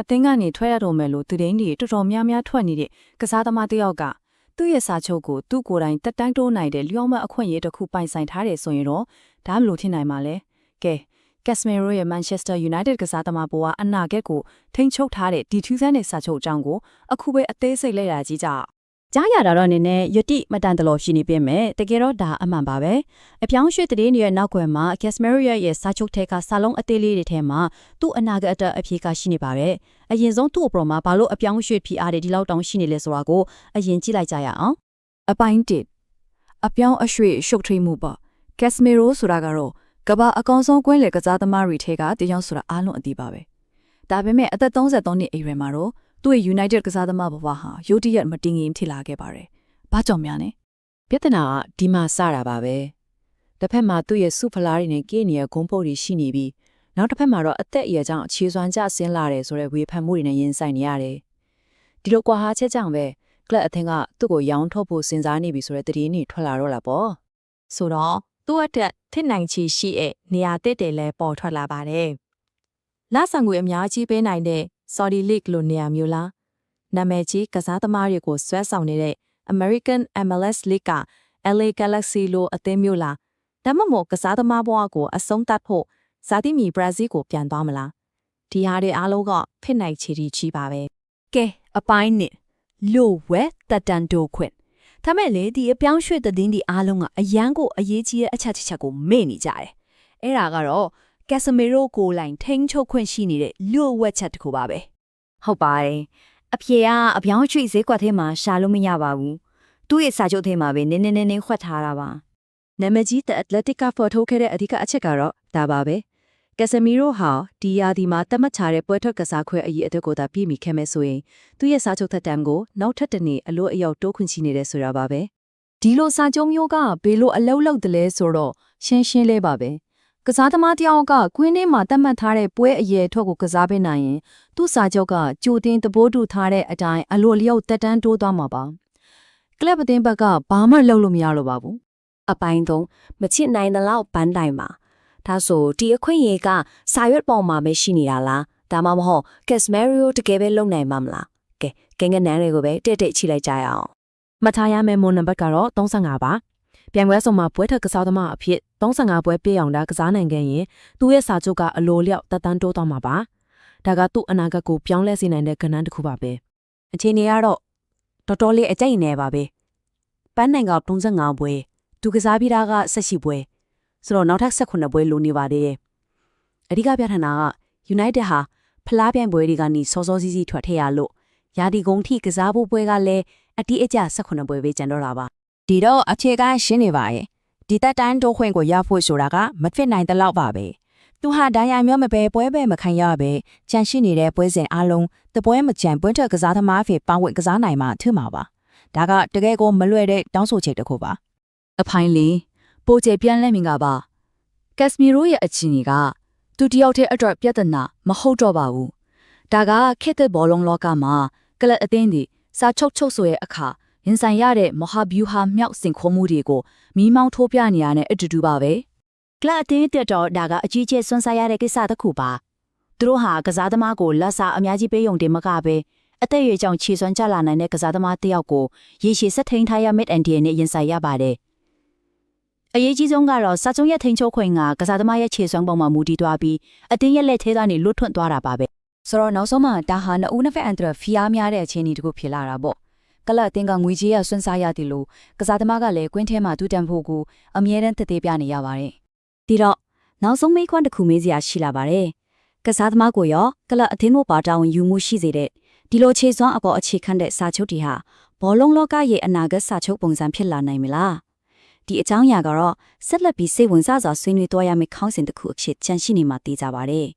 အသင်းကနေထွက်ရတော့မယ်လို့သူတိုင်းတွေတော်တော်များများထွက်နေတဲ့ကစားသမားတစ်ယောက်ကသူ့ရဲ့စာချုပ်ကိုသူ့ကိုယ်တိုင်တက်တန်းတိုးနိုင်တဲ့လျှော့မအခွင့်အရေးတစ်ခုပိုင်ဆိုင်ထားတယ်ဆိုရင်တော့ဒါမလို့ထင်နိုင်မှာလဲကဲ Casemiro ရဲ့ Manchester United ကစားသမားဘဝအနာဂတ်ကိုထိန်းချုပ်ထားတဲ့ဒီထူးဆန်းတဲ့စာချုပ်အကြောင်းကိုအခုပဲအသေးစိတ်လေ့လာကြည့်ကြအောင်ကြားရတာတော့အနေနဲ့ယတိမတန်တလို့ရှိနေပြင်မဲ့တကယ်တော့ဒါအမှန်ပါပဲအပြောင်းရွှေ့တဲ့နေရဲ့နောက်ွယ်မှာ Casemiro ရဲ့စာချုပ်ထဲကစာလုံးအသေးလေးတွေထဲမှာသူ့အနာဂတ်အဖြေကရှိနေပါပဲအရင်ဆုံးသူ့အပေါ်မှာဘာလို့အပြောင်းရွှေ့ဖြီးအားတွေဒီလောက်တောင်ရှိနေလဲဆိုတာကိုအရင်ကြည့်လိုက်ကြရအောင်အပိုင်း1အပြောင်းအရွှေ့ရှုပ်ထွေးမှုပေါ့ Casemiro ဆိုတာကတော့ကမ္ဘာအကောင်ဆုံးကွင်းလေကစားသမားတွေထဲကတယောက်ဆိုတာအားလုံးအသိပါပဲဒါပေမဲ့အသက်33နှစ်အရွယ်မှာတော့သူ့ရဲ့ United ကစားသမားဘဝဟာရုတ်တရက်မတင်ငင်ထိလာခဲ့ပါတယ်။ဘာကြောင့်များလဲ။ပြဿနာကဒီမှာစတာပါပဲ။တစ်ဖက်မှာသူ့ရဲ့စုဖလားတွေနဲ့ကိနေရဂုံးပုတ်တွေရှိနေပြီးနောက်တစ်ဖက်မှာတော့အသက်အရွယ်ကြောင့်အခြေစွမ်းကျဆင်းလာတယ်ဆိုတဲ့ဝေဖန်မှုတွေနဲ့ရင်ဆိုင်နေရတယ်။ဒီလိုကွာဟာချက်ကြောင့်ပဲကလပ်အသင်းကသူ့ကိုရောင်းထုတ်ဖို့စဉ်းစားနေပြီဆိုတဲ့သတင်းတွေထွက်လာတော့လာပေါ့။ဆိုတော့သူ့အတွက်ထစ်နိုင်ချီရှိတဲ့နေရာတစ်တွေလည်းပေါ်ထွက်လာပါတယ်။လဆန်ငွေအများကြီးပေးနိုင်တဲ့ Saudi League လိုနေရာမျိုးလားနာမည်ကြီးကစားသမားတွေကိုဆွဲဆောင်နေတဲ့ American MLS League က LA Galaxy လိုအသင်းမျိုးလားဒါမှမဟုတ်ကစားသမားဘဝကိုအဆုံးသတ်ဖို့ဇာတိမီဘရာဇီးကိုပြန်သွားမလားဒီဟာတွေအားလုံးကဖြစ်နိုင်ချေကြီးပါပဲကဲအပိုင်းနဲ့လိုဝဲတက်တန်တိုခွင့်ဒါမဲ့လေဒီအပြောင်းရွှေ့တဲ့တင်းဒီအားလုံးကအရန်ကိုအရေးကြီးတဲ့အချက်တစ်ချက်ကိုမေ့နေကြတယ်အဲ့ဒါကတော့Casemiro ကိုလိုင်းထိန်းချုပ်ခွင့်ရှိနေတဲ့လိုဝက်ချက်တစ်ခုပါပဲဟုတ်ပါတယ်အဖေကအပြောင်းရွှေ့ဈေးကွက်ထဲမှာရှာလို့မရပါဘူးသူ့ရဲ့စာချုပ်ထဲမှာပဲနင်းနေခွက်ထားတာပါနာမည်ကြီးတဲ့ Athletic ကဖော်ထုတ်ခဲ့တဲ့အဓိကအချက်ကတော့ဒါပါပဲ Casemiro ဟာဒီယာဒီမှာတတ်မှတ်ထားတဲ့ပွဲထွက်ကစားခွင့်အရေးအတွက်ကိုသာပြည့်မီခဲ့မဲ့ဆိုရင်သူ့ရဲ့စာချုပ်သက်တမ်းကိုနောက်ထပ်တစ်နေ့အလို့အရောက်တိုးခွင့်ရှိနေတယ်ဆိုတာပါပဲဒီလိုစာချုပ်မျိုးကဘယ်လိုအလုပ်လုပ်တယ်လဲဆိုတော့ရှင်းလေးပါပဲကစားသမားတယောက်ကကွင်းထဲမှာတတ်မှတ်ထားတဲ့ပွဲအရေးအတွက်ကိုကစားပေးနိုင်ရင်သူ့စာချုပ်ကကြိုတင်သဘောတူထားတဲ့အတိုင်းအလိုအလျောက်တက်တန်းတိုးသွားမှာပါကလပ်အသင်းဘက်ကဘာမှလုပ်လို့မရတော့ပါဘူးအပိုင်း3မချစ်နိုင်တဲ့လောက်ပန်းတိုင်မှာဒါဆိုဒီအခွင့်အရေးကစာရွက်ပေါ်မှာပဲရှိနေတာလားဒါမှမဟုတ် Casemiro တကယ်ပဲလုပ်နိုင်မှာမလားကဲငငနန်းတွေကိုပဲတိတ်ချိလိုက်ကြရအောင်မှတ်ထားရမယ့်မွန်နံပါတ်ကတော့35ပါပြိုင်ပွဲဆောင်မှာပွဲထက်ကစားသမားအဖြစ်35ပွဲပြည့်အောင်ကစားနိုင်ခဲ့ရင်သူ့ရဲ့စာချုပ်ကအလိုလျောက်တက်တန်းတိုးသွားမှာပါဒါကသူ့အနာဂတ်ကိုပြောင်းလဲစေနိုင်တဲ့ကဏ္ဍတစ်ခုပါပဲအခြေအနေကတော့တော်တော်လေးအကျိတ်နေပါပဲပန်းနိုင်က35ပွဲသူကစားပြီးတာက18ပွဲဆိုတော့နောက်ထပ်18ပွဲလိုနေပါတယ်အဓိကပြဋ္ဌာန်းတာက United ဟာဖလားပြိုင်ပွဲတွေကနေစောစောစီးစီးထွက်ထည့်ရလို့ယာဒီကုန်းထိကစားဖို့ပွဲကလည်းအတိအကျ18ပွဲပဲကျန်တော့တာပါဒီတော့အခြေခံရှင်းနေပါရဲ့ဒီတက်တန်းတိုးခွင့်ကိုရဖို့ဆိုတာကမဖြစ်နိုင်တဲ့လောက်ပါပဲသူဟာဒိုင်ယာမျိုးမပဲပွဲပဲမခံရပဲကြန့်ရှိနေတဲ့ပွဲစဉ်အလုံးတပွဲမကြံပွင့်ထက်ကစားသမားအဖြစ်ပေါင်းဝင့်ကစားနိုင်မှထင်မှာပါဒါကတကယ်ကိုမလွယ်တဲ့တောင်းဆိုချက်တစ်ခုပါအဖိုင်းလေးပိုကျပြန်လဲမြင်ကပါကက်စမီရိုရဲ့အချင်းကြီးကသူတယောက်တည်းအတွက်ပြဿနာမဟုတ်တော့ပါဘူးဒါကခေတ်သစ်ဘောလုံးလောကမှာကလပ်အသင်းတွေစာချုပ်ဆိုရဲ့အခါရင်ဆိုင်ရတဲ့မဟာဗျူဟာမြောက်စင်ခိုးမှုတွေကိုမီးမောင်းထိုးပြနေရတဲ့အတူတူပါပဲကလပ်အသင်းတက်တော့ဒါကအကြီးကျယ်ဆွမ်းစားရတဲ့ကိစ္စတစ်ခုပါသူတို့ဟာကစားသမားကိုလက်စားအများကြီးပေးယုံတယ်မကပဲအသက်အရွယ်ကြောင့်ခြေစွမ်းကျလာနိုင်တဲ့ကစားသမားတစ်ယောက်ကိုရေရှည်ဆက်ထိန်ထားရမယ့်အန်ဒီယန်နဲ့ရင်ဆိုင်ရပါတယ်အရေးကြီးဆုံးကတော့စာချုပ်ရဲ့ထိန်ချုပ်ခွင့်ကကစားသမားရဲ့ခြေစွမ်းပုံမှာမူတည်သွားပြီးအတင်းရဲ့လက်ထဲကနေလွတ်ထွန့်သွားတာပါပဲဆိုတော့နောက်ဆုံးမှဒါဟာနှစ်ဦးနှစ်ဖက်အန်တရဖီအားများတဲ့အခြေအနေတခုဖြစ်လာတာပေါ့ကလပ်အသင်းကငွေကြေးရဆွန်းစားရတယ်လို့ကစားသမားကလည်းကွင်းထဲမှာတူတန်ဖို့ကိုအမြဲတမ်းသက်သေပြနေရပါတယ်ဒီတော့နောက်ဆုံးမိခွန်းတစ်ခုမေးစရာရှိလာပါတယ်ကစားသမားကိုရောကလပ်အသင်းတို့ပါတာဝန်ယူမှုရှိစေတဲ့ဒီလိုခြေစွမ်းအပေါ်အခြေခံတဲ့စာချုပ်တွေဟာဘောလုံးလောကရဲ့အနာဂတ်စာချုပ်ပုံစံဖြစ်လာနိုင်မလားဒီအကြောင်းအရာကတော့ဆက်လက်ပြီးစိတ်ဝင်စားစွာဆွေးနွေးသွားရမယ့်ခေါင်းစဉ်တစ်ခုအဖြစ်ချန်ရှိနေမှာသိကြပါတယ်